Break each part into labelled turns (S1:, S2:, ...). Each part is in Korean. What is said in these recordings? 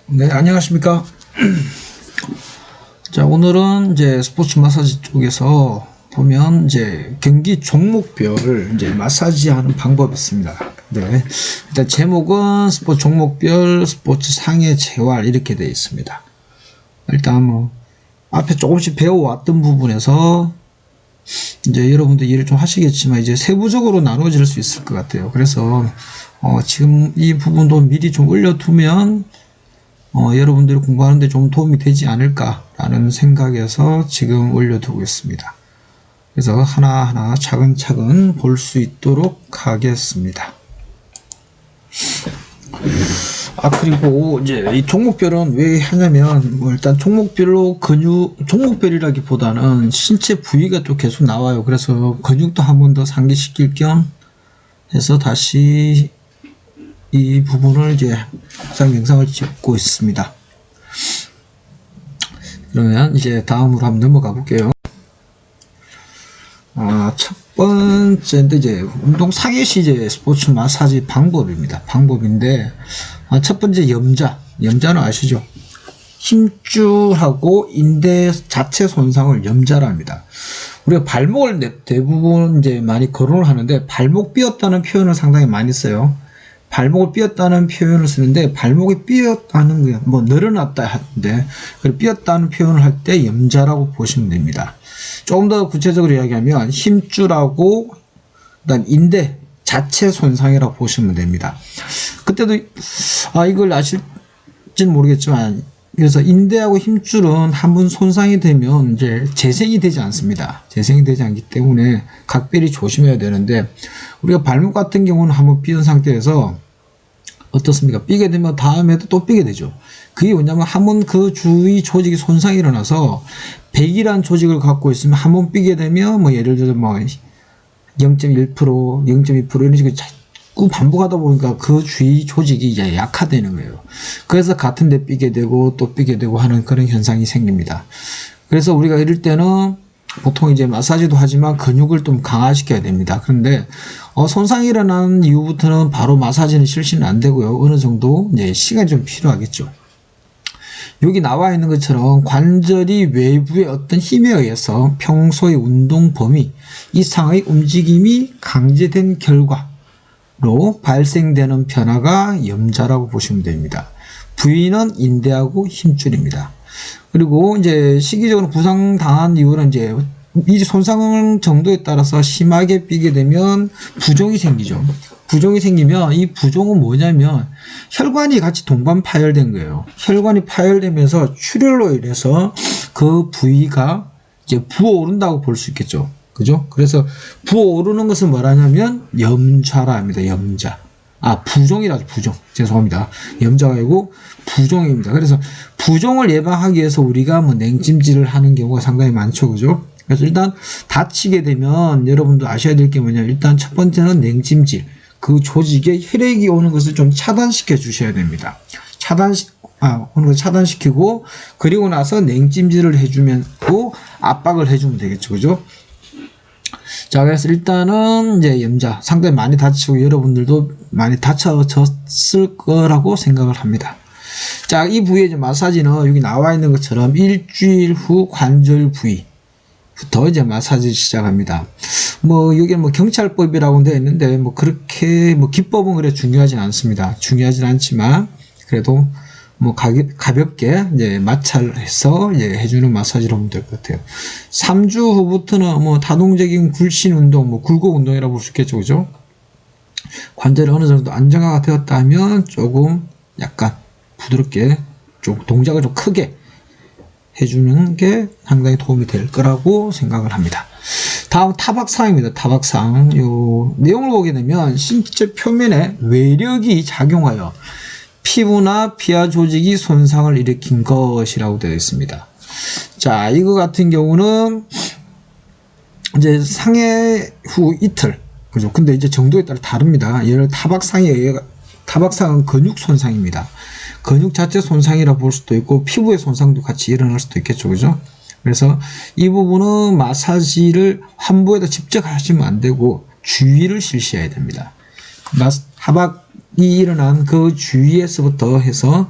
S1: 네, 안녕하십니까. 자, 오늘은 이제 스포츠 마사지 쪽에서 보면 이제 경기 종목별 이제 마사지하는 방법이 있습니다. 네, 일단 제목은 스포츠 종목별 스포츠 상해 재활 이렇게 되어 있습니다. 일단 뭐 앞에 조금씩 배워왔던 부분에서 이제 여러분들 이해를 좀 하시겠지만 이제 세부적으로 나눠질 수 있을 것 같아요. 그래서 지금 이 부분도 미리 좀 올려두면 여러분들이 공부하는데 좀 도움이 되지 않을까라는 생각에서 지금 올려두고 있습니다. 그래서 하나하나 차근차근 볼 수 있도록 하겠습니다. 그리고 이제 이 종목별은 왜 하냐면 일단 종목별로 종목별이라기보다는 신체 부위가 또 계속 나와요. 그래서 근육도 한 번 더 상기시킬 겸 해서 다시 이 부분을 이제 항상 영상을 찍고 있습니다. 그러면 이제 다음으로 한번 넘어가 볼게요. 첫 번째인데 이제 운동 상해 시 이제 스포츠 마사지 방법입니다. 방법인데 첫 번째 염자는 아시죠? 힘줄하고 인대 자체 손상을 염자라 합니다. 우리가 발목을 대부분 이제 많이 거론을 하는데 발목 삐었다는 표현을 상당히 많이 써요. 발목을 삐었다는 표현을 쓰는데 발목이 삐었다는 거예요. 뭐 늘어났다 하는데 삐었다는 표현을 할 때 염자라고 보시면 됩니다. 조금 더 구체적으로 이야기하면 힘줄하고 그다음 인대 자체 손상이라고 보시면 됩니다. 그때도 이걸 아실지는 모르겠지만 그래서 인대하고 힘줄은 한번 손상이 되면 이제 재생이 되지 않습니다. 재생이 되지 않기 때문에 각별히 조심해야 되는데 우리가 발목 같은 경우는 한번 삐은 상태에서 어떻습니까? 삐게 되면 다음에도 또 삐게 되죠. 그게 뭐냐면 한번 그 주위 조직이 손상이 일어나서 100이라는 조직을 갖고 있으면 한번 삐게 되면 뭐 예를 들어 뭐 0.1%, 0.2% 이런 식으로 자꾸 반복하다 보니까 그 주위 조직이 이제 약화되는 거예요. 그래서 같은 데 삐게 되고 또 삐게 되고 하는 그런 현상이 생깁니다. 그래서 우리가 이럴 때는 보통 이제 마사지도 하지만 근육을 좀 강화시켜야 됩니다. 그런데 손상이 일어난 이후부터는 바로 마사지는 실시는 안 되고요. 어느 정도 이제 시간이 좀 필요하겠죠. 여기 나와 있는 것처럼 관절이 외부의 어떤 힘에 의해서 평소의 운동 범위 이상의 움직임이 강제된 결과로 발생되는 변화가 염자라고 보시면 됩니다. 부위는 인대하고 힘줄입니다. 그리고 이제 시기적으로 부상당한 이유는 이제 이 손상 정도에 따라서 심하게 삐게 되면 부종이 생기죠. 부종이 생기면 이 부종은 뭐냐면 혈관이 같이 동반 파열된 거예요. 혈관이 파열되면서 출혈로 인해서 그 부위가 이제 부어오른다고 볼 수 있겠죠. 그죠? 그래서 부어오르는 것을 뭐라냐면 염자라 합니다. 염자. 부종이라죠. 부종. 죄송합니다. 염자가 아니고 부종입니다. 그래서 부종을 예방하기 위해서 우리가 뭐 냉찜질을 하는 경우가 상당히 많죠. 그죠? 그래서 일단 다치게 되면 여러분도 아셔야 될 게 뭐냐면 일단 첫 번째는 냉찜질. 그 조직에 혈액이 오는 것을 좀 차단시켜 주셔야 됩니다. 오는 걸 차단시키고 그리고 나서 냉찜질을 해주면 또 압박을 해주면 되겠죠. 그죠? 자, 그래서 일단은 이제 염자 상당히 많이 다치고 여러분들도 많이 다쳐졌을 거라고 생각을 합니다. 자, 이 부위의 마사지는 여기 나와 있는 것처럼 일주일 후 관절 부위부터 이제 마사지 시작합니다. 여기는 경찰법이라고 되어 있는데 그렇게 기법은 그래 중요하진 않습니다. 중요하진 않지만 그래도 가볍게 이제 마찰해서 이제 해주는 마사지로 하면 될 것 같아요. 3주 후부터는 다동적인 굴신 운동, 굴곡 운동이라고 볼 수 있겠죠. 그죠? 관절이 어느 정도 안정화가 되었다 하면 조금 약간 부드럽게 좀 동작을 좀 크게 해주는 게 상당히 도움이 될 거라고 생각을 합니다. 다음 타박상입니다. 타박상. 요 내용을 보게 되면 신체 표면에 외력이 작용하여 피부나 피하 조직이 손상을 일으킨 것이라고 되어 있습니다. 자, 이거 같은 경우는 이제 상해 후 이틀, 그죠? 근데 이제 정도에 따라 다릅니다. 예를 타박상은 근육 손상입니다. 근육 자체 손상이라 볼 수도 있고 피부의 손상도 같이 일어날 수도 있겠죠. 그죠? 그래서 이 부분은 마사지를 환부에다 직접 하시면 안 되고 주위를 실시해야 됩니다. 일어난 그 주위에서부터 해서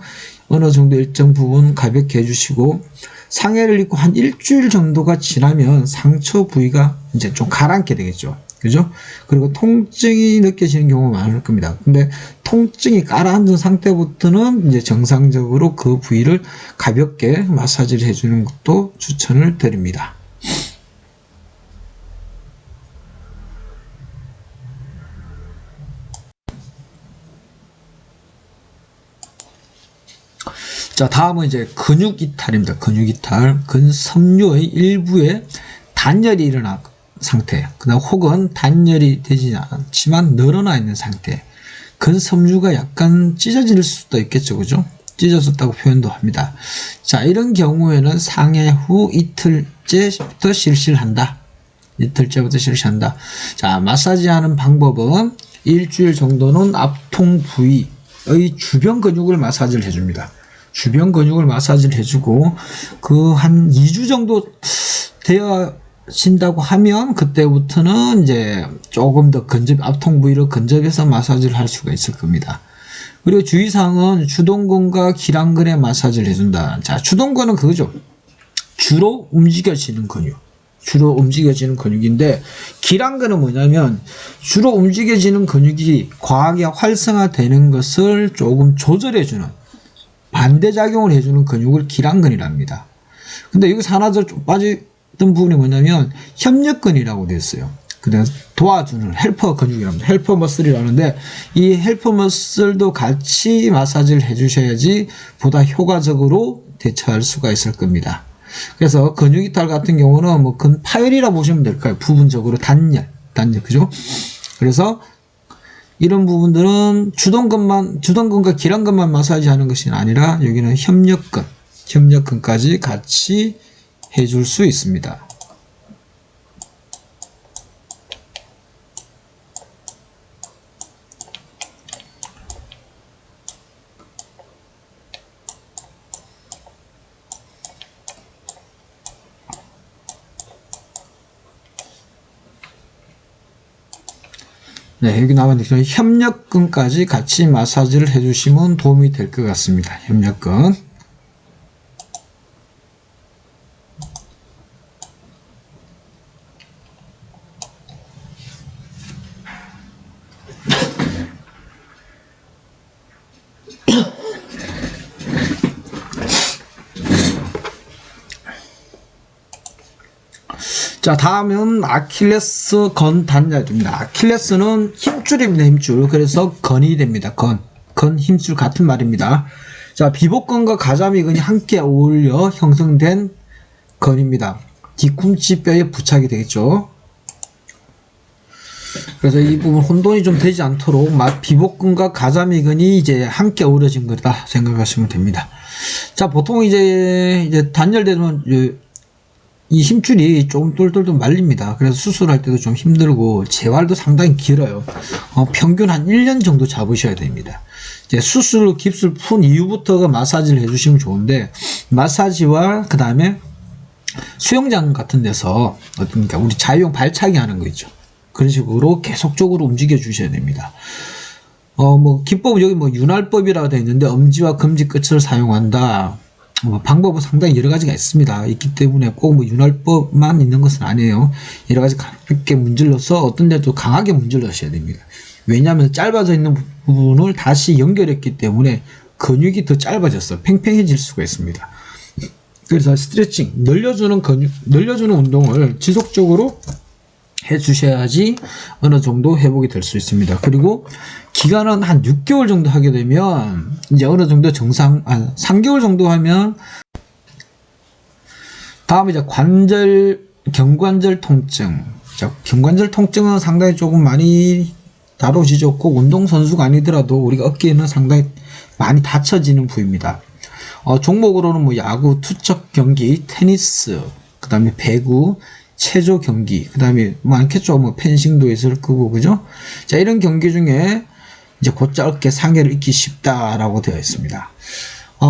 S1: 어느 정도 일정 부분 가볍게 해주시고, 상해를 입고 한 일주일 정도가 지나면 상처 부위가 이제 좀 가라앉게 되겠죠. 그죠? 그리고 통증이 느껴지는 경우가 많을 겁니다. 근데 통증이 가라앉은 상태부터는 이제 정상적으로 그 부위를 가볍게 마사지를 해주는 것도 추천을 드립니다. 자, 다음은 이제 근육 이탈입니다. 근육 이탈. 근섬유의 일부에 단열이 일어난 상태. 그다음 혹은 단열이 되지 않지만 늘어나 있는 상태. 근섬유가 약간 찢어질 수도 있겠죠. 그죠? 찢어졌다고 표현도 합니다. 자, 이런 경우에는 상해 후 이틀째부터 실시한다. 이틀째부터 실시한다. 자, 마사지하는 방법은 일주일 정도는 앞통 부위의 주변 근육을 마사지를 해줍니다. 주변 근육을 마사지를 해주고 그 한 2주 정도 되어진다고 하면 그때부터는 이제 조금 더 앞통 부위를 근접해서 마사지를 할 수가 있을 겁니다. 그리고 주의사항은 주동근과 기랑근에 마사지를 해준다. 자, 주동근은 그거죠. 주로 움직여지는 근육. 주로 움직여지는 근육인데, 기랑근은 뭐냐면 주로 움직여지는 근육이 과하게 활성화되는 것을 조금 조절해주는, 반대작용을 해주는 근육을 기랑근이랍니다. 근데 여기서 하나 더 좀 빠졌던 부분이 뭐냐면 협력근이라고 되어 있어요. 그래서 도와주는 헬퍼 근육이랍니다. 헬퍼 머슬이라는데 이 헬퍼 머슬도 같이 마사지를 해주셔야지 보다 효과적으로 대처할 수가 있을 겁니다. 그래서 근육 이탈 같은 경우는 뭐 근파열이라 보시면 될까요? 부분적으로 단열, 그죠? 그래서 이런 부분들은 주동근과 기랑근만 마사지하는 것이 아니라 여기는 협력근까지 같이 해줄 수 있습니다. 네, 여기 나와 있는 협력근까지 같이 마사지를 해주시면 도움이 될 것 같습니다. 협력근. 자, 다음은 아킬레스 건 단열입니다. 아킬레스는 힘줄입니다. 힘줄. 그래서 건이 됩니다. 건 힘줄 같은 말입니다. 자, 비복근과 가자미근이 함께 어울려 형성된 건입니다. 뒤꿈치 뼈에 부착이 되겠죠. 그래서 이 부분 혼돈이 좀 되지 않도록 비복근과 가자미근이 이제 함께 어우러진 거다 생각하시면 됩니다. 자, 보통 이제 단열되면 이 힘줄이 조금 똘똘똘 말립니다. 그래서 수술할 때도 좀 힘들고 재활도 상당히 길어요. 평균 한 1년 정도 잡으셔야 됩니다. 이제 수술 깁스를 푼 이후부터가 마사지를 해주시면 좋은데, 마사지와 그 다음에 수영장 같은 데서 그러니까 우리 자유형 발차기 하는 거 있죠. 그런 식으로 계속적으로 움직여 주셔야 됩니다. 기법은 여기 윤활법이라고 되어 있는데 엄지와 검지 끝을 사용한다. 방법은 상당히 여러 가지가 있기 때문에 꼭 윤활법만 있는 것은 아니에요. 여러 가지 가볍게 문질러서 어떤 데도 강하게 문질러셔야 됩니다. 왜냐하면 짧아져 있는 부분을 다시 연결했기 때문에 근육이 더 짧아져서 팽팽해질 수가 있습니다. 그래서 스트레칭, 늘려주는 운동을 지속적으로 해주셔야지 어느 정도 회복이 될 수 있습니다. 그리고 기간은 한 6개월 정도 하게 되면 이제 어느 정도 3개월 정도 하면 다음 이제 경관절 통증. 자, 경관절 통증은 상당히 조금 많이 다뤄지죠. 꼭 운동선수가 아니더라도 우리가 어깨에는 상당히 많이 다쳐지는 부위입니다. 종목으로는 야구, 투척 경기, 테니스, 그 다음에 배구, 체조 경기, 그 다음에 많겠죠. 펜싱도 있을 거고, 그죠? 자, 이런 경기 중에 이제 곧잘 어깨 상해를 입기 쉽다라고 되어 있습니다.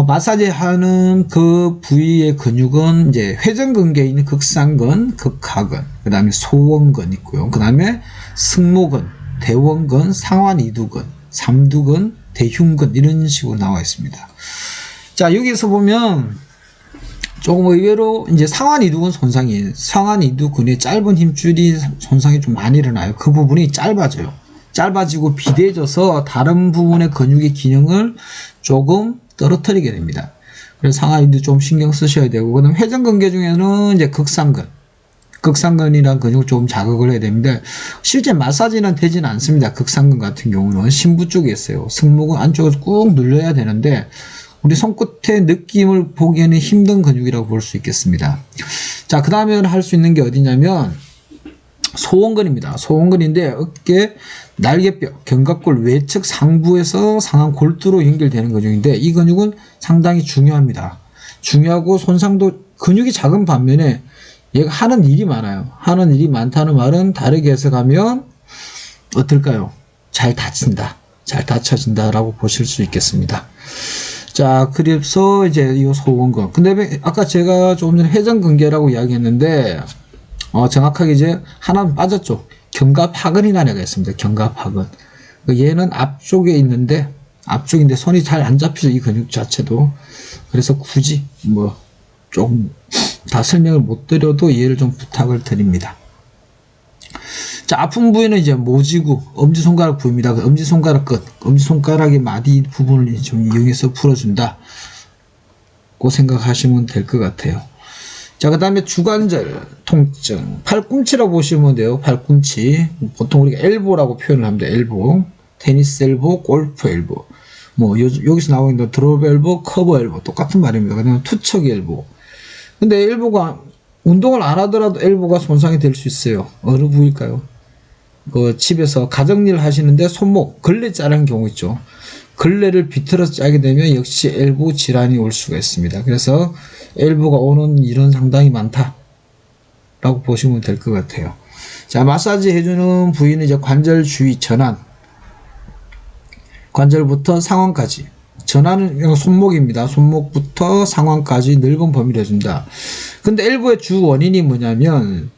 S1: 마사지 하는 그 부위의 근육은 이제 회전근개에 있는 극상근, 극하근, 그 다음에 소원근 있고요. 그 다음에 승모근, 대원근, 상완이두근, 삼두근, 대흉근 이런 식으로 나와 있습니다. 자, 여기서 보면 조금 의외로 이제 상완이두근 손상이에요. 상완이두근의 짧은 힘줄이 손상이 좀 많이 일어나요. 그 부분이 짧아져요. 짧아지고 비대해져서 다른 부분의 근육의 기능을 조금 떨어뜨리게 됩니다. 그래서 상하이두 좀 신경 쓰셔야 되고, 그다음 회전근개 중에는 이제 극상근이라는 근육을 조금 자극을 해야 되는데, 실제 마사지는 되지는 않습니다. 극상근 같은 경우는 심부 쪽에 있어요. 승모근 안쪽에서 꾹 눌러야 되는데, 우리 손끝의 느낌을 보기에는 힘든 근육이라고 볼 수 있겠습니다. 자, 그 다음에 할 수 있는 게 어디냐면 소원근입니다. 소원근인데 어깨, 날개뼈, 견갑골 외측 상부에서 상완 골두로 연결되는 근육인데, 이 근육은 상당히 중요합니다. 중요하고 손상도, 근육이 작은 반면에 얘가 하는 일이 많아요. 하는 일이 많다는 말은 다르게 해석하면 어떨까요? 잘 다친다, 잘 다쳐진다라고 보실 수 있겠습니다. 자, 그래서 이제 이 소원근. 근데 아까 제가 조금 전에 회전근개라고 이야기했는데, 정확하게 이제 하나 빠졌죠. 견갑하근이라는 애가 있습니다. 견갑하근. 얘는 앞쪽에 있는데, 앞쪽인데 손이 잘 안 잡히죠. 이 근육 자체도. 그래서 굳이 좀 다 설명을 못 드려도 이해를 좀 부탁을 드립니다. 자, 아픈 부위는 이제 모지구, 엄지손가락 부위입니다. 그 엄지손가락 끝, 엄지손가락의 마디 부분을 좀 이용해서 풀어준다, 고 생각하시면 될 것 같아요. 자, 그 다음에 주관절 통증, 팔꿈치라고 보시면 돼요. 팔꿈치. 보통 우리가 엘보라고 표현을 합니다. 엘보, 테니스 엘보, 골프 엘보. 여기서 나오고 있는 드롭 엘보, 커버 엘보 똑같은 말입니다. 그 다음에 투척 엘보. 근데 엘보가 운동을 안 하더라도 엘보가 손상이 될 수 있어요. 어느 부위일까요? 집에서 가정일 하시는데 손목, 걸레 자르는 경우 있죠. 걸레를 비틀어서 짜게 되면 역시 엘보 질환이 올 수가 있습니다. 그래서 엘보가 오는 일은 상당히 많다라고 보시면 될 것 같아요. 자, 마사지 해주는 부위는 이제 관절 주위 전환, 관절부터 상완까지. 전환은 손목입니다. 손목부터 상완까지 넓은 범위를 해준다. 근데 엘보의 주 원인이 뭐냐면,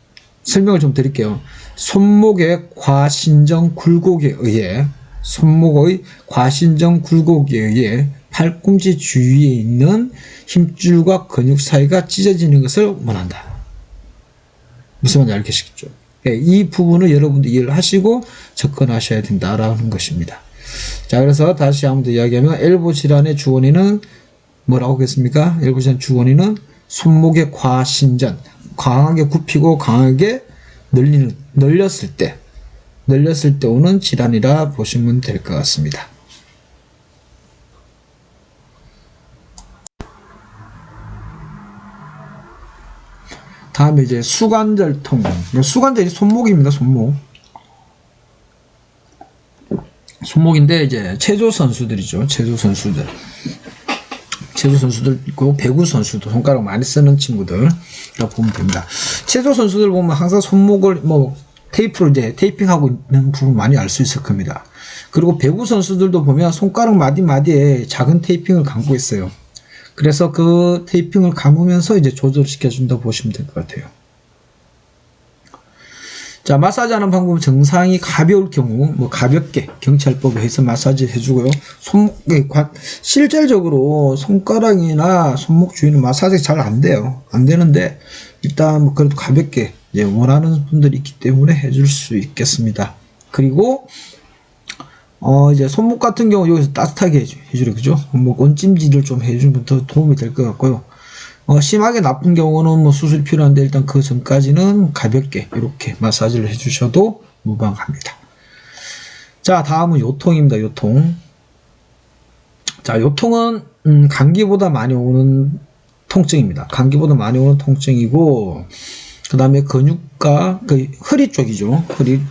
S1: 설명을 좀 드릴게요. 손목의 과신정 굴곡에 의해, 손목의 과신정 굴곡에 의해 팔꿈치 주위에 있는 힘줄과 근육 사이가 찢어지는 것을 원한다. 무슨 말인지 알겠시겠죠? 이 부분을 여러분들 이해를 하시고 접근하셔야 된다라는 것입니다. 자, 그래서 다시 한 번 더 이야기하면, 엘보 질환의 주원인은 뭐라고 하겠습니까? 엘보 질환 주원인은 손목의 과신전, 강하게 굽히고 강하게 늘렸을 때 오는 질환이라 보시면 될 것 같습니다. 다음에 이제 수관절 통증. 수관절이 손목입니다. 손목인데 이제 체조 선수들이죠. 체조 선수들 있고, 배구 선수도 손가락 많이 쓰는 친구들 보면 됩니다. 체조 선수들 보면 항상 손목을 테이프로 이제 테이핑하고 있는 부분 많이 알 수 있을 겁니다. 그리고 배구 선수들도 보면 손가락 마디마디에 작은 테이핑을 감고 있어요. 그래서 그 테이핑을 감으면서 이제 조절시켜준다 보시면 될 것 같아요. 자, 마사지 하는 방법은 정상이 가벼울 경우 가볍게 경찰법에 해서 마사지 해주고요. 실질적으로 손가락이나 손목 주위는 마사지 잘 안 돼요. 안 되는데 일단 그래도 가볍게 원하는 분들이 있기 때문에 해줄 수 있겠습니다. 그리고 이제 손목 같은 경우 여기서 따뜻하게 해주려, 그죠? 온찜질을 좀 해주면 더 도움이 될 것 같고요. 심하게 나쁜 경우는 수술이 필요한데, 일단 그 전까지는 가볍게 이렇게 마사지를 해주셔도 무방합니다. 자, 다음은 요통입니다. 요통. 자, 요통은 감기보다 많이 오는 통증입니다. 감기보다 많이 오는 통증이고, 그 다음에 근육과 허리 쪽이죠. 허리,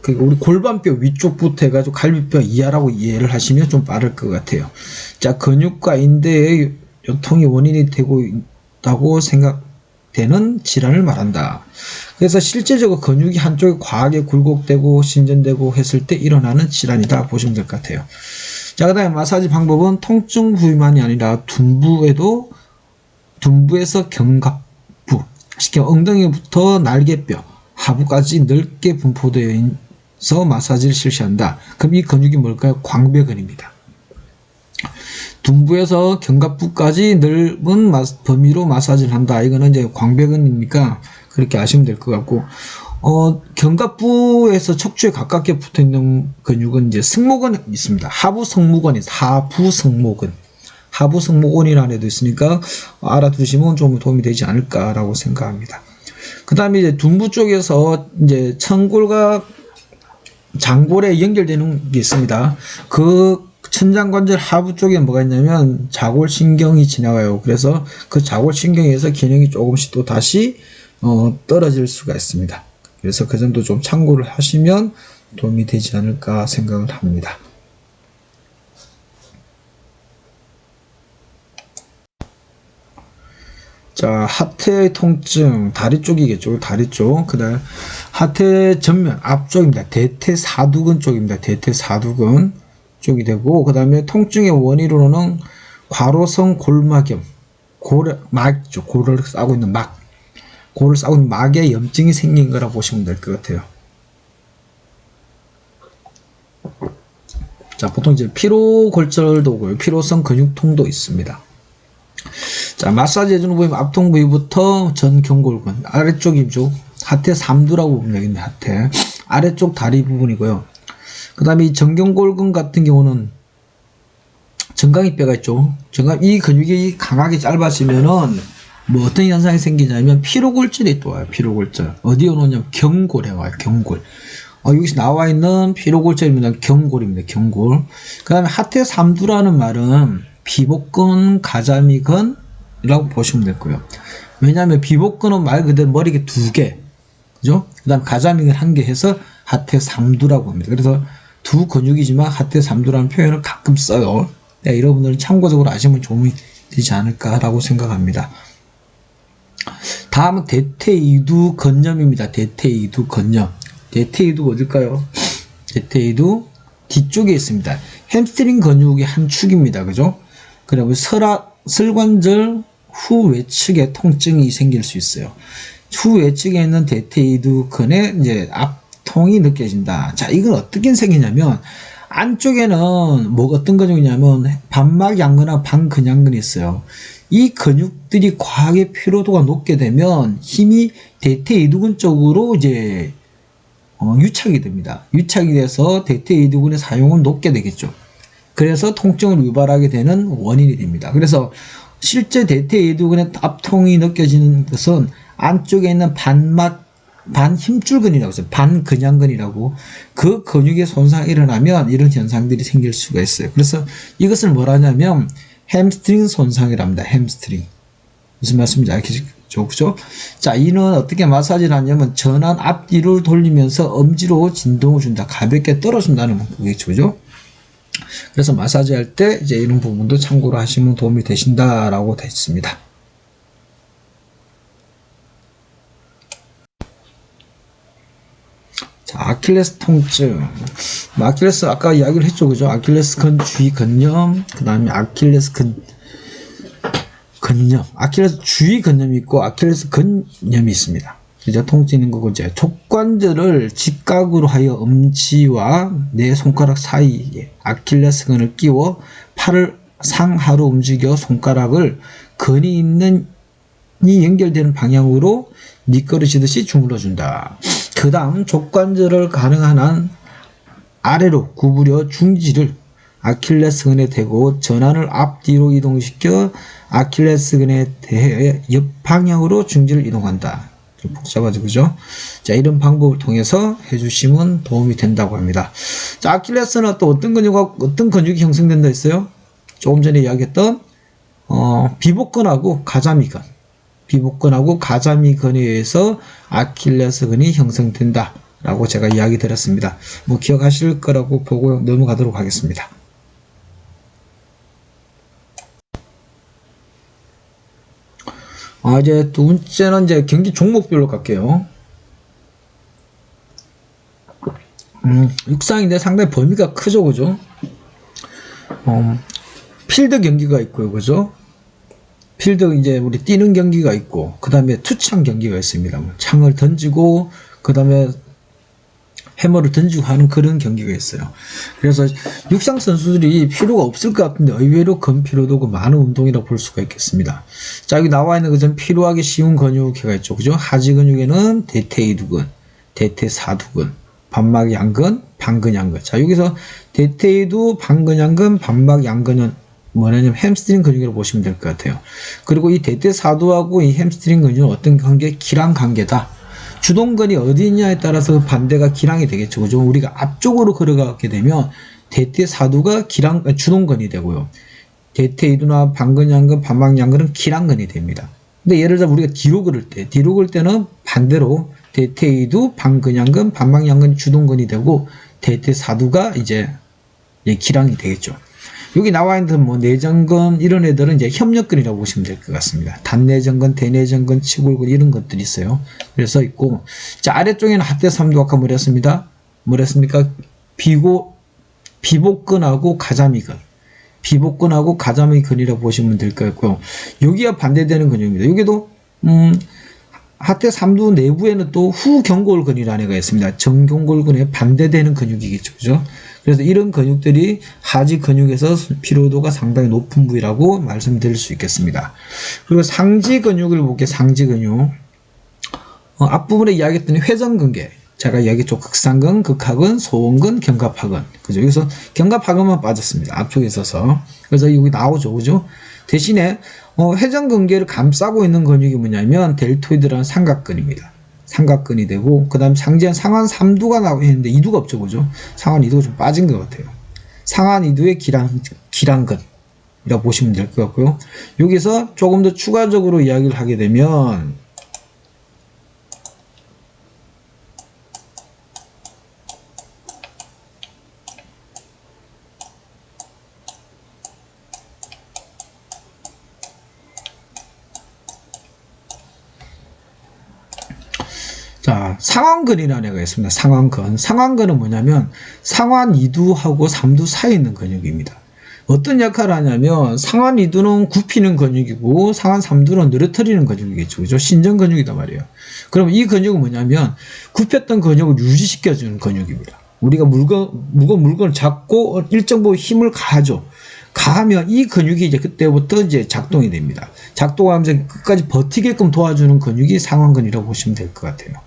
S1: 우리 골반뼈 위쪽부터 해가지고 갈비뼈 이하라고 이해를 하시면 좀 빠를 것 같아요. 자, 근육과 인대의 요통이 원인이 되고 있다고 생각되는 질환을 말한다. 그래서 실제적으로 근육이 한쪽에 과하게 굴곡되고 신전되고 했을 때 일어나는 질환이다 보시면 될 것 같아요. 자, 그 다음에 마사지 방법은 통증 부위만이 아니라 둔부에서 견갑부, 엉덩이부터 날개뼈 하부까지 넓게 분포되어 마사지를 실시한다. 그럼 이 근육이 뭘까요? 광배근입니다. 둔부에서 견갑부까지 넓은 범위로 마사지를 한다. 이거는 이제 광배근이니까 그렇게 아시면 될 것 같고, 견갑부에서 척추에 가깝게 붙어 있는 근육은 이제 승모근 있습니다. 하부 승모근이라는 애도 있으니까 알아두시면 좀 도움이 되지 않을까라고 생각합니다. 그 다음에 이제 둔부 쪽에서 이제 천골과 장골에 연결되는 게 있습니다. 그 천장관절 하부 쪽에 뭐가 있냐면 자골신경이 지나가요. 그래서 그 자골신경에서 기능이 조금씩 또 다시 떨어질 수가 있습니다. 그래서 그 점도 좀 참고를 하시면 도움이 되지 않을까 생각을 합니다. 자, 하태의 통증, 다리 쪽이겠죠. 다리 쪽. 그 다음, 하태 전면, 앞쪽입니다. 대퇴사두근 쪽입니다. 대퇴사두근 쪽이 되고, 그 다음에 통증의 원인으로는 과로성 골막염, 막이죠. 골을 싸고 있는 막에 염증이 생긴 거라 보시면 될 것 같아요. 자, 보통 이제 피로골절도 오고요. 피로성 근육통도 있습니다. 자, 마사지 해주는 부위, 앞통 부위부터 전경골근, 아래쪽이죠. 하태 3두라고 보면 되겠네요. 하태. 아래쪽 다리 부분이고요. 그 다음에 이 전경골근 같은 경우는 정강이뼈가 있죠. 이 근육이 강하게 짧아지면은 뭐 어떤 현상이 생기냐면 피로골절이 또 와요. 피로골절. 어디에 오냐면 경골에 와요. 경골. 여기서 나와 있는 피로골절입니다. 경골입니다. 경골. 그 다음에 하태 3두라는 말은 비복근, 가자미근이라고 보시면 되고요. 왜냐하면 비복근은 말 그대로 머리가 2개, 그죠? 그 다음 가자미근 1개 해서 하태 3두라고 합니다. 그래서 두 근육이지만 하태 3두라는 표현을 가끔 써요. 네, 여러분들은 참고적으로 아시면 도움이 되지 않을까라고 생각합니다. 다음은 대퇴이두 건염입니다. 대퇴이두 건염. 대퇴이두가 어딜까요? 대퇴이두 뒤쪽에 있습니다. 햄스트링 근육의 한 축입니다. 그죠? 그리고 설관절 후외측에 통증이 생길 수 있어요. 후외측에 있는 대퇴이두근의 이제 압통이 느껴진다. 자, 이건 어떻게 생기냐면 안쪽에는 어떤 근육이냐면 반막양근하고 반근양근이 있어요. 이 근육들이 과하게 피로도가 높게 되면 힘이 대퇴이두근 쪽으로 이제 유착이 됩니다. 유착이 돼서 대퇴이두근의 사용을 높게 되겠죠. 그래서 통증을 유발하게 되는 원인이 됩니다. 그래서 실제 대퇴이두근의 압통이 느껴지는 것은 안쪽에 있는 반힘줄근이라고 해서 반근양근이라고, 그 근육의 손상이 일어나면 이런 현상들이 생길 수가 있어요. 그래서 이것을 뭐라 하냐면 햄스트링 손상이라 합니다. 햄스트링. 무슨 말씀인지 알겠죠? 그죠? 자, 이는 어떻게 마사지를 하냐면 전환 앞뒤를 돌리면서 엄지로 진동을 준다. 가볍게 떨어준다는 거겠죠. 그죠? 그래서 마사지 할 때 이제 이런 부분도 참고로 하시면 도움이 되신다라고 되어 있습니다. 자, 아킬레스 통증. 아킬레스 아까 이야기를 했죠. 그죠? 아킬레스 근 주위 근염, 그 다음에 아킬레스 근염. 아킬레스 주위 근염이 있고 아킬레스 근염이 있습니다. 그죠? 통증인 거고, 이제 족관절을 직각으로 하여 엄지와 내 손가락 사이에 아킬레스건을 끼워 팔을 상하로 움직여 손가락을 근이 연결되는 방향으로 미끄러지듯이 주물러 준다. 그 다음 족관절을 가능한 한 아래로 구부려 중지를 아킬레스건에 대고 전환을 앞뒤로 이동시켜 아킬레스건에 대해 옆방향으로 중지를 이동한다. 좀 복잡하죠, 그죠? 자, 이런 방법을 통해서 해주시면 도움이 된다고 합니다. 자, 아킬레스는 또 어떤 근육이 형성된다 했어요? 조금 전에 이야기했던 비복근하고 가자미근에 의해서 아킬레스건이 형성된다 라고 제가 이야기 드렸습니다. 뭐 기억하실 거라고 보고 넘어가도록 하겠습니다. 이제 두 번째는 이제 경기 종목별로 갈게요. 육상인데 상당히 범위가 크죠, 그죠? 필드 경기가 있고요, 그죠? 필드 이제 우리 뛰는 경기가 있고, 그 다음에 투창 경기가 있습니다. 창을 던지고, 그 다음에 해머를 던지고 하는 그런 경기가 있어요. 그래서 육상 선수들이 필요가 없을 것 같은데 의외로 근피로도가 많은 운동이라고 볼 수가 있겠습니다. 자, 여기 나와 있는 것은 필요하기 쉬운 근육회가 있죠. 그죠? 하지 근육에는 대퇴이두근, 대퇴사두근, 반막양근, 반근양근. 자, 여기서 대퇴이두, 반근양근, 반막양근은 뭐냐면 햄스트링 근육이라고 보시면 될 것 같아요. 그리고 이 대퇴사두하고 이 햄스트링 근육은 어떤 관계? 기랑 관계다. 주동근이 어디 있냐에 따라서 반대가 기랑이 되겠죠. 그죠? 우리가 앞쪽으로 걸어가게 되면 대퇴사두가 주동근이 되고요. 대퇴이두나 반근양근, 반막양근은 기랑근이 됩니다. 근데 예를 들어 우리가 뒤로 걸을 때는 반대로 대퇴이두, 반근양근, 반막양근이 주동근이 되고 대퇴사두가 이제 기랑이 되겠죠. 여기 나와 있는 뭐 내전근 이런 애들은 이제 협력근이라고 보시면 될 것 같습니다. 단내전근, 대내전근, 치골근 이런 것들이 있어요. 그래서 있고, 자, 아래쪽에는 하대삼두 아까 뭐랬습니까? 비복근하고 가자미근. 비복근하고 가자미근이라고 보시면 될 것 같고요. 여기와 반대되는 근육입니다. 여기도 하대삼두 내부에는 또 후경골근이라는 애가 있습니다. 정경골근에 반대되는 근육이겠죠. 그죠? 그래서 이런 근육들이 하지 근육에서 피로도가 상당히 높은 부위라고 말씀드릴 수 있겠습니다. 그리고 상지 근육을 볼게요. 상지 근육. 앞부분에 이야기했던 회전근개. 제가 이야기했죠. 극상근, 극하근, 소원근, 견갑하근. 그죠? 여기서 견갑하근만 빠졌습니다. 앞쪽에 있어서. 그래서 여기 나오죠. 그죠? 대신에 회전근개를 감싸고 있는 근육이 뭐냐면 델토이드라는 삼각근입니다. 삼각근이 되고, 그 다음 상지한 상완 3두가 나오고 있는데 2두가 없죠. 그죠? 상완 2두가 좀 빠진 것 같아요. 상완 2두의 기랑근이라고 보시면 될 것 같고요. 여기서 조금 더 추가적으로 이야기를 하게 되면, 자, 상완근이라는 애가 있습니다. 상완근. 상완근은 뭐냐면 상완 2두하고 3두 사이에 있는 근육입니다. 어떤 역할을 하냐면 상완 2두는 굽히는 근육이고 상완 3두는 늘어뜨리는 근육이겠죠. 그죠? 신전 근육이단 말이에요. 그럼 이 근육은 뭐냐면 굽혔던 근육을 유지시켜주는 근육입니다. 우리가 무거운 물건을 잡고 일정 부분 힘을 가하죠. 가하면 이 근육이 이제 그때부터 이제 작동이 됩니다. 작동하면서 끝까지 버티게끔 도와주는 근육이 상완근이라고 보시면 될 것 같아요.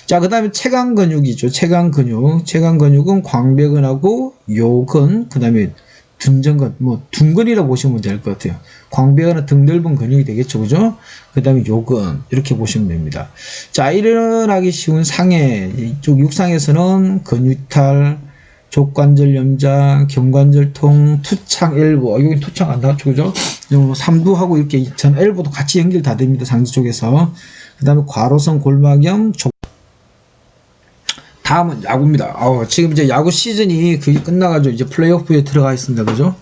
S1: 자, 그 다음에 체간근육이죠. 체간근육. 체간근육은 광배근하고 요근, 그 다음에 둔전근, 둔근이라고 보시면 될 것 같아요. 광배근은 등 넓은 근육이 되겠죠. 그죠? 그 다음에 요근, 이렇게 보시면 됩니다. 자, 일어나기 쉬운 상해, 이쪽 육상에서는 근육탈, 족관절 염자, 경관절통, 투창, 엘보. 여기 투창 안 나왔죠. 그죠? 삼두하고 이렇게 전 엘보도 같이 연결 다 됩니다. 상지 쪽에서. 그 다음에 과로성 골막염, 다음은 야구입니다. 지금 이제 야구 시즌이 끝나가지고 이제 플레이오프에 들어가 있습니다. 그죠?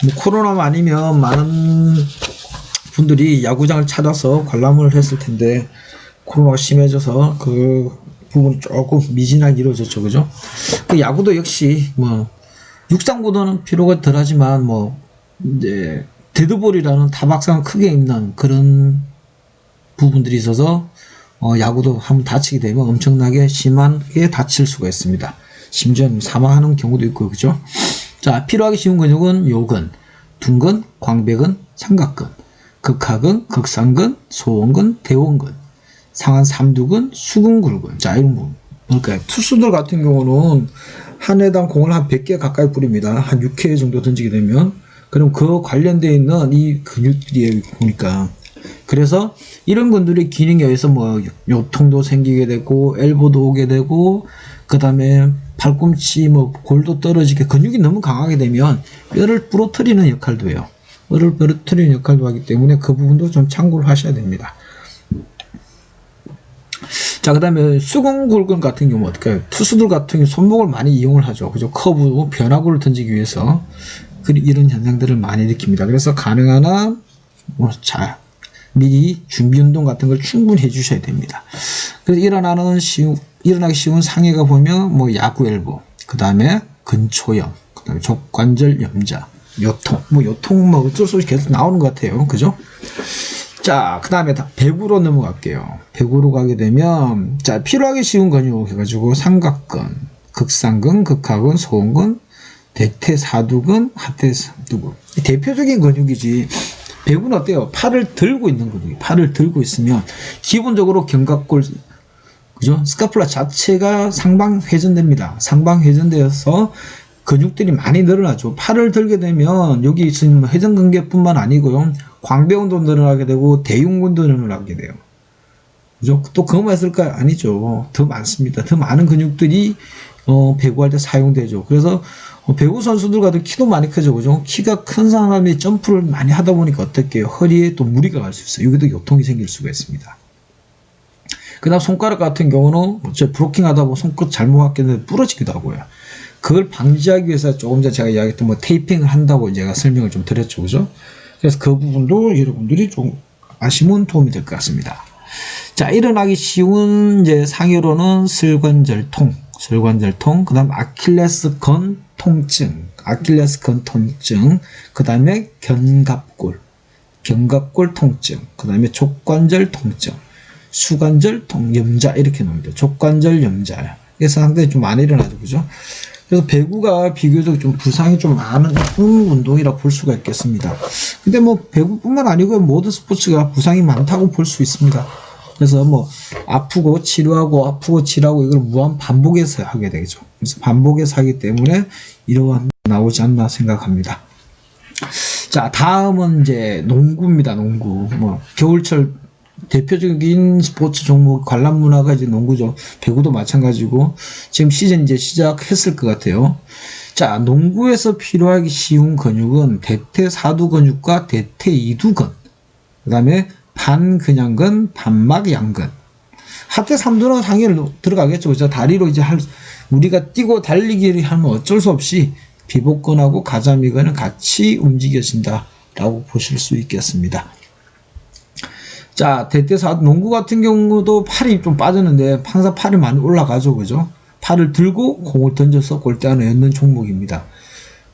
S1: 뭐 코로나만 아니면 많은 분들이 야구장을 찾아서 관람을 했을 텐데, 코로나가 심해져서 그 부분이 조금 미진하게 이루어졌죠. 그죠? 그 야구도 역시 육상보다는 피로가 덜하지만 이제 데드볼이라는 타박상을 크게 입는 그런 부분들이 있어서 야구도 한번 다치게 되면 엄청나게 심하게 다칠 수가 있습니다. 심지어 사망하는 경우도 있고. 그죠? 자, 피로하기 쉬운 근육은 요근, 둔근, 광배근, 삼각근, 극하근, 극상근, 소원근, 대원근, 상완 3두근, 수근굴근. 자, 이런 부분. 그러니까 투수들 같은 경우는 한 회당 공을 한 100개 가까이 뿌립니다. 한 6회 정도 던지게 되면. 그럼 그 관련되어 있는 이 근육들이 보니까. 그래서 이런 분들이 기능에 의해서 요통도 생기게 되고, 엘보도 오게 되고, 그 다음에 팔꿈치, 골도 떨어지게 근육이 너무 강하게 되면 뼈를 부러뜨리는 역할도 해요. 뼈를 부러뜨리는 역할도 하기 때문에 그 부분도 좀 참고를 하셔야 됩니다. 자, 그 다음에 수근굴근 같은 경우 어떻게 해요? 투수들 같은 경우 손목을 많이 이용을 하죠. 그죠? 커브, 변화구를 던지기 위해서 이런 현상들을 많이 일으킵니다. 그래서 가능한 한 미리 준비 운동 같은 걸 충분히 해주셔야 됩니다. 그래서 일어나기 쉬운 상해가 보면 야구 엘보, 그 다음에 근초염, 그 다음에 족관절 염자, 요통, 요통 어쩔 수 없이 계속 나오는 것 같아요. 그죠? 자, 그 다음에 배구로 넘어갈게요. 배구로 가게 되면, 자, 필요하기 쉬운 근육 해가지고, 삼각근, 극상근, 극하근, 소원근, 대퇴사두근, 하퇴삼두근. 대표적인 근육이지. 배구는 어때요? 팔을 들고 있는 근육이. 팔을 들고 있으면, 기본적으로 견갑골, 그죠? 스카플라 자체가 상방 회전됩니다. 상방 회전되어서 근육들이 많이 늘어나죠. 팔을 들게 되면 여기 있는 회전근개뿐만 아니고요. 광배근도 늘어나게 되고 대흉근도 늘어나게 돼요. 그죠? 또 그것만 있을까요? 아니죠. 더 많습니다. 더 많은 근육들이 배구할 때 사용되죠. 그래서 배구 선수들과도 키도 많이 크죠. 그죠? 키가 큰 사람이 점프를 많이 하다 보니까 어떻게요? 허리에 또 무리가 갈 수 있어요. 여기도 요통이 생길 수가 있습니다. 그 다음 손가락 같은 경우는 브로킹 하다 보면 손끝 잘못 맞게 부러지기도 하고요. 그걸 방지하기 위해서 조금 전에 제가 이야기했던 테이핑을 한다고 제가 설명을 좀 드렸죠. 그죠? 그래서 그 부분도 여러분들이 좀 아시면 도움이 될 것 같습니다. 자, 일어나기 쉬운 이제 상해로는 슬관절통, 그 다음 아킬레스건 통증, 그 다음에 견갑골 통증, 그 다음에 족관절 통증, 수관절 염자 이렇게 나옵니다. 족관절 염자. 그래서 상당히 좀 많이 일어나죠. 그죠? 그래서 배구가 비교적 좀 부상이 좀 많은 운동이라 볼 수가 있겠습니다. 근데 배구뿐만 아니고 모든 스포츠가 부상이 많다고 볼 수 있습니다. 그래서 아프고 치료하고 이걸 무한 반복해서 하게 되죠. 그래서 반복해서 하기 때문에 이러한 나오지 않나 생각합니다. 자, 다음은 이제 농구입니다. 농구. 겨울철 대표적인 스포츠 종목 관람 문화가 이제 농구죠. 배구도 마찬가지고 지금 시즌 이제 시작했을 것 같아요. 자, 농구에서 필요하기 쉬운 근육은 대퇴사두 근육과 대퇴이두근, 그 다음에 반근양근, 반막양근. 하퇴삼두는 당연히 들어가겠죠. 그죠? 다리로 이제 우리가 뛰고 달리기를 하면 어쩔 수 없이 비복근하고 가자미근은 같이 움직여진다라고 보실 수 있겠습니다. 자, 대퇴사두 농구 같은 경우도 팔이 좀 빠졌는데 항상 팔이 많이 올라가죠. 그죠? 팔을 들고 공을 던져서 골대 안에 넣는 종목입니다.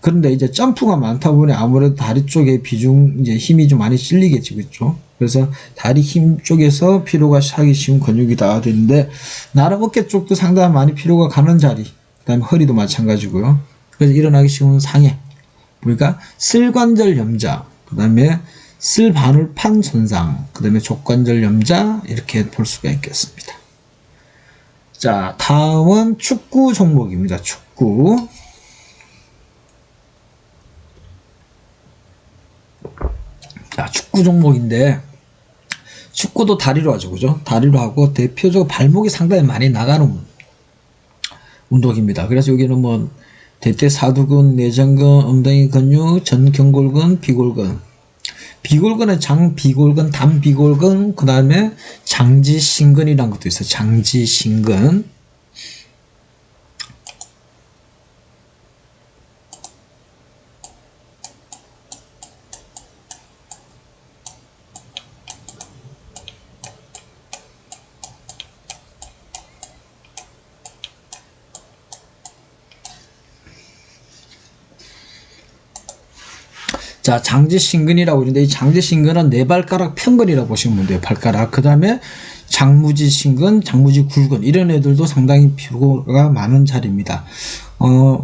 S1: 그런데 이제 점프가 많다 보니 아무래도 다리 쪽에 이제 힘이 좀 많이 실리겠지. 그죠? 그래서 다리 힘 쪽에서 피로가 하기 쉬운 근육이다 되는데, 나름 어깨 쪽도 상당히 많이 피로가 가는 자리, 그 다음에 허리도 마찬가지고요. 그래서 일어나기 쉬운 상해, 그러니까 슬관절 염자, 그 다음에 슬바늘판 손상, 그 다음에 족관절 염자, 이렇게 볼 수가 있겠습니다. 자, 다음은 축구 종목입니다. 축구. 자, 축구 종목인데, 축구도 다리로 하죠. 그죠? 다리로 하고, 대표적으로 발목이 상당히 많이 나가는 운동입니다. 그래서 여기는 대퇴사두근, 내전근, 엉덩이 근육, 전경골근, 비골근. 비골근은 장비골근, 단비골근, 그 다음에 장지신근이라는 것도 있어요. 장지신근. 자, 장지신근이라고 그러는데, 이 장지신근은 네 발가락 편근이라고 보시면 돼요. 발가락. 그 다음에 장무지신근, 장무지굴근, 이런 애들도 상당히 피로가 많은 자리입니다.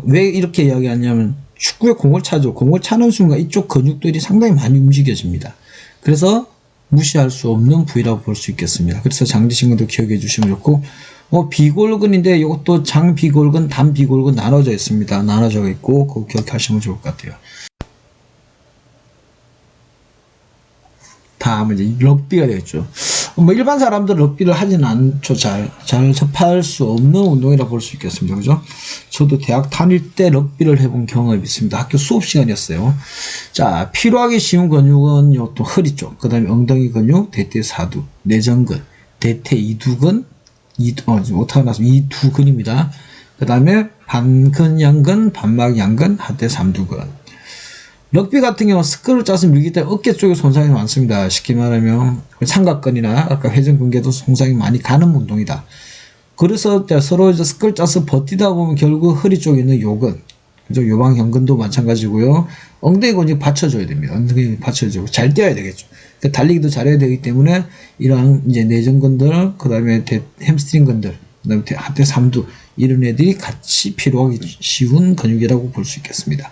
S1: 왜 이렇게 이야기하냐면, 축구에 공을 차죠. 공을 차는 순간 이쪽 근육들이 상당히 많이 움직여집니다. 그래서 무시할 수 없는 부위라고 볼 수 있겠습니다. 그래서 장지신근도 기억해 주시면 좋고, 비골근인데 이것도 장비골근, 단비골근 나눠져 있습니다. 나눠져 있고, 그거 기억하시면 좋을 것 같아요. 다음은 이제 럭비가 되겠죠. 일반 사람들 럭비를 하지는 않죠. 잘 접할 수 없는 운동이라 볼 수 있겠습니다. 그죠? 저도 대학 다닐 때 럭비를 해본 경험이 있습니다. 학교 수업 시간이었어요. 자, 필요하기 쉬운 근육은 또 허리 쪽, 그 다음에 엉덩이 근육, 대퇴사두, 내전근, 대퇴이두근, 오타가 나서 이두근입니다. 그 다음에 반근양근, 반막양근, 하퇴삼두근. 럭비 같은 경우는 스크를 짜서 밀기 때문에 어깨 쪽에 손상이 많습니다. 쉽게 말하면 삼각근이나 아까 회전근개도 손상이 많이 가는 운동이다. 그래서 서로 이제 스크를 짜서 버티다 보면 결국 허리 쪽에 있는 요근, 그죠? 요방형근도 마찬가지고요. 엉덩이 근육 받쳐줘야 됩니다. 엉덩이 받쳐주고 잘 뛰어야 되겠죠. 그러니까 달리기도 잘해야 되기 때문에 이러한 이제 내전근들, 그 다음에 햄스트링근들, 그 다음에 하태 삼두 이런 애들이 같이 필요하기 쉬운 근육이라고 볼 수 있겠습니다.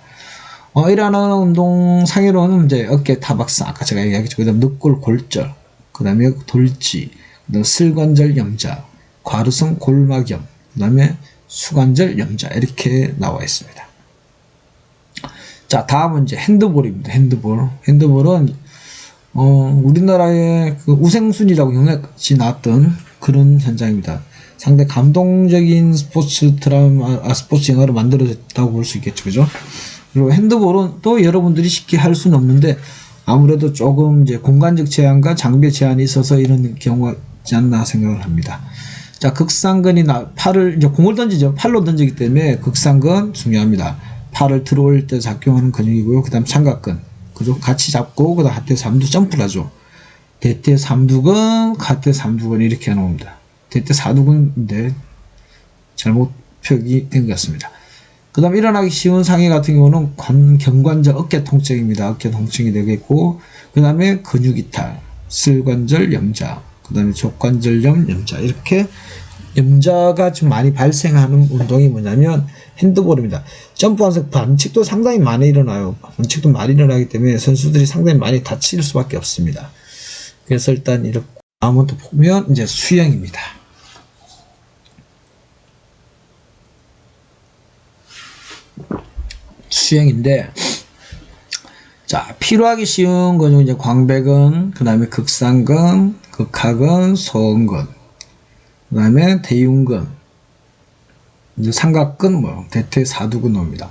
S1: 이러한 운동 상해로는 이제 어깨 타박상, 아까 제가 얘기했죠. 그 다음 늑골 골절, 그 다음에 돌지, 그 다음에 슬관절 염자, 과루성 골막염, 그 다음에 수관절 염자 이렇게 나와 있습니다. 자, 다음은 이제 핸드볼입니다. 핸드볼은 우리나라의 그 우생순이라고 영역이 나왔던 그런 현장입니다. 상당히 감동적인 스포츠 드라마, 스포츠 영화로 만들어졌다고 볼 수 있겠죠, 그죠? 그리고 핸드볼은 또 여러분들이 쉽게 할 수는 없는데 아무래도 조금 이제 공간적 제한과 장비 제한이 있어서 이런 경우가 있지 않나 생각을 합니다. 자, 극상근이 팔을 이제 공을 던지죠. 팔로 던지기 때문에 극상근 중요합니다. 팔을 들어올 때 작용하는 근육이고요. 그 다음 삼각근. 그죠? 같이 잡고, 그 다음 하태 삼두 점프를 하죠. 대퇴 삼두근, 하태 삼두근 이렇게 해놓습니다. 대퇴 사두근인데, 잘못 표기 된 것 같습니다. 그 다음 일어나기 쉬운 상해 같은 경우는 경관절 어깨 통증입니다. 어깨 통증이 되겠고, 그 다음에 근육 이탈, 슬관절 염자, 그 다음에 족관절염 염자, 이렇게 염자가 좀 많이 발생하는 운동이 뭐냐면 핸드볼입니다. 점프하면서 반칙도 상당히 많이 일어나요. 반칙도 많이 일어나기 때문에 선수들이 상당히 많이 다칠 수밖에 없습니다. 그래서 일단 이렇게 다음은 또 보면 이제 수영입니다. 수영인데, 자, 필요하기 쉬운 근육 이제 광배근, 그 다음에 극상근, 극하근, 소음근, 그 다음에 대흉근, 이제 삼각근, 대퇴 사두근 나옵니다.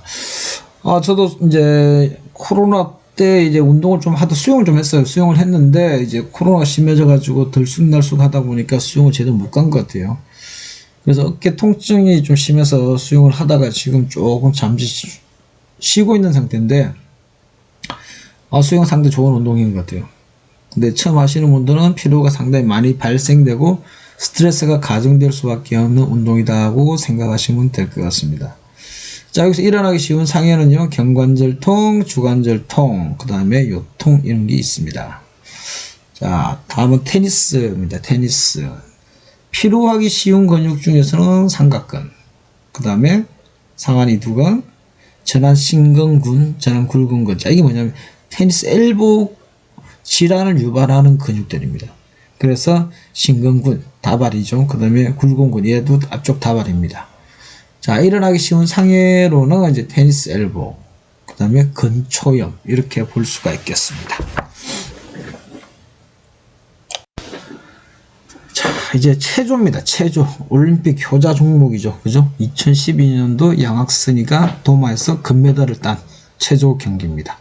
S1: 저도 이제 코로나 때 이제 운동을 좀 하다 수영을 좀 했어요. 수영을 했는데 이제 코로나가 심해져가지고 들쑥날쑥 하다 보니까 수영을 제대로 못 간 것 같아요. 그래서 어깨 통증이 좀 심해서 수영을 하다가 지금 조금 잠시 쉬고 있는 상태인데, 수영 상당히 좋은 운동인 것 같아요. 근데 처음 하시는 분들은 피로가 상당히 많이 발생되고 스트레스가 가중될 수밖에 없는 운동이다고 생각하시면 될 것 같습니다. 자, 여기서 일어나기 쉬운 상해는요, 경관절통, 주관절통, 그 다음에 요통 이런 게 있습니다. 자, 다음은 테니스입니다. 테니스. 피로하기 쉬운 근육 중에서는 삼각근, 그 다음에 상완이두근, 전완신근근, 전완굴근근. 자, 이게 뭐냐면 테니스 엘보 질환을 유발하는 근육들입니다. 그래서 신근근, 다발이죠. 그 다음에 굴근근, 얘도 앞쪽 다발입니다. 자, 일어나기 쉬운 상해로는 이제 테니스 엘보, 그 다음에 근초염, 이렇게 볼 수가 있겠습니다. 자, 이제 체조입니다. 체조. 올림픽 효자 종목이죠. 그죠? 2012년도 양학순이가 도마에서 금메달을 딴 체조 경기입니다.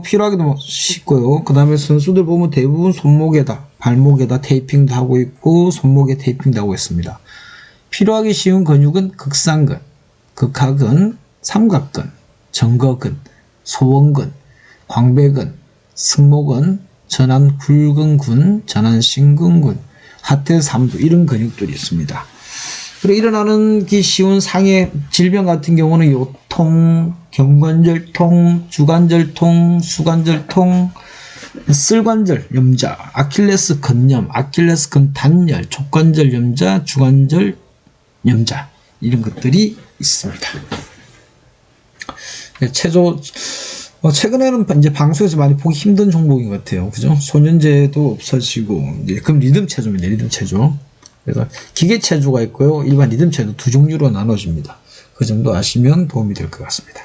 S1: 필요하기도 쉽고요. 그 다음에 선수들 보면 대부분 손목에다, 발목에다 테이핑도 하고 있고, 손목에 테이핑도 하고 있습니다. 필요하기 쉬운 근육은 극상근, 극하근, 삼각근, 정거근, 소원근, 광배근, 승모근, 전완굴근근, 전완신근근, 하태삼두 이런 근육들이 있습니다. 그리고 일어나는 기 쉬운 상해 질병 같은 경우는 요통, 경관절통, 주관절통, 수관절통, 슬관절 염자, 아킬레스 근염, 아킬레스 근단열, 족관절 염자, 주관절 염자 이런 것들이 있습니다. 체조 최근에는 이제 방송에서 많이 보기 힘든 종목인 것 같아요. 그죠? 소년제도 없어지고 이제 그럼 리듬 체조입니다. 리듬 체조. 그래서 기계 체조가 있고요. 일반 리듬 체조 두 종류로 나눠집니다. 그 정도 아시면 도움이 될 것 같습니다.